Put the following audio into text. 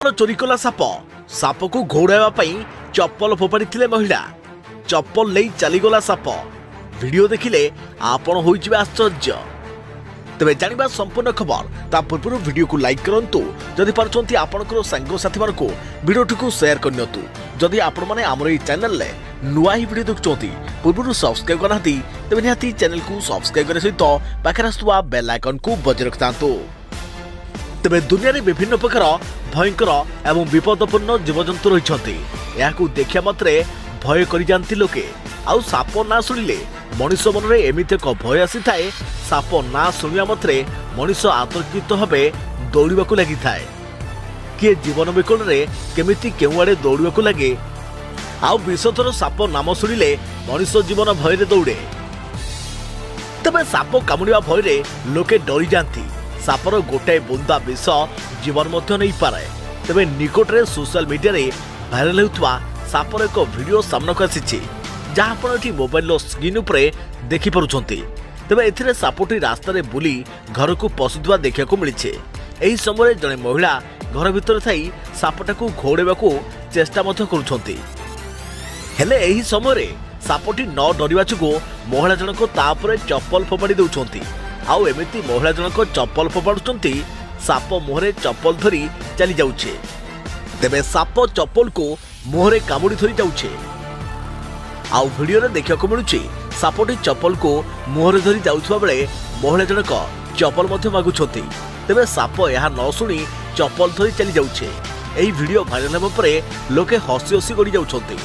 चोरी कला साप को घोड़ाइवा चप्पल फोपाड़ी महिला चप्पल ले चलीगला साप वीडियो देखिले आपण होइजिबे आश्चर्य। तेबे जानिबा संपूर्ण खबर ता पूर्व वीडियो को लाइक करंतु जदि पारछंती आपनकर संग साथी मानको वीडियो को शेयर करनियतु। जदि आपण माने हमर ई चैनल ले नुआ ही वीडियो देखचोंती पूर्व सब्सक्राइब करनाती तेबे निहाती चैनल को सब्सक्राइब करे सहित पाखरे आस्तुवा बेल आइकन को बजाय रखतांतु। तेबे दुनिया रे विभिन्न प्रकार भयंकर एवं विपदपूर्ण जीवजंतु रहिछंती। याकू देखिया मात्रे भय करि जानती लोके आउ साप ना सुनिले मनुष्य मन रे एमिते एक भय आसी थाए। साप ना सुनिया मात्रे मनुष्य आतंकित भावे दौड़ाकू लगी थाए। किए जीवन विकल रे केमिति केउ आड़े दौड़ाकू लगे आउ विषधर साप नाम सुनिले मनुष्य जीवन भय रे दौड़े। तबे साप कामुड़िया भय रे लोके डरी जाती। सापर गोटाए बुंदा विष जीवन मध्य नहीं पारे। तेबे निकटरे सोशल मीडिया रे भाइराल होउतवा सापर एक वीडियो सामना को आसीछि जहां आपण एठी मोबाइल स्क्रीन उपरे देखि परुछंती। तेबे एथिरे सापटी रास्ता रे बुली घर को पसुदवा देखिया को मिलिछे। एही समय जने महिला घर भितर थाई सापटा को घोड़ेबा को चेष्टा मध्य करूछंती। हेले एही समय रे सापटी न डरिवा चुगो महिला जनक तापरे चप्पल फोपाड़ी दउछंती। आउ एमिति महिला जनक चप्पल फोपाड़ुचंती साप मुहरे चप्पल धरी चली जाउछे। तेबे साप चप्पल को मुहरे कामुड़ी धरी जाउछे। आउ वीडियो रे देखिया को मिलुछि सापटी चप्पल को मुहरे धरी जाउथबा बेले महिला जनक चप्पल मध्य मागुछंती। तेबे साप यह न सुनी चप्पल धरी चली जाउछे। एही वीडियो भाइराल हेबा परे लोके हसी हसी गड़ी जाउछंती।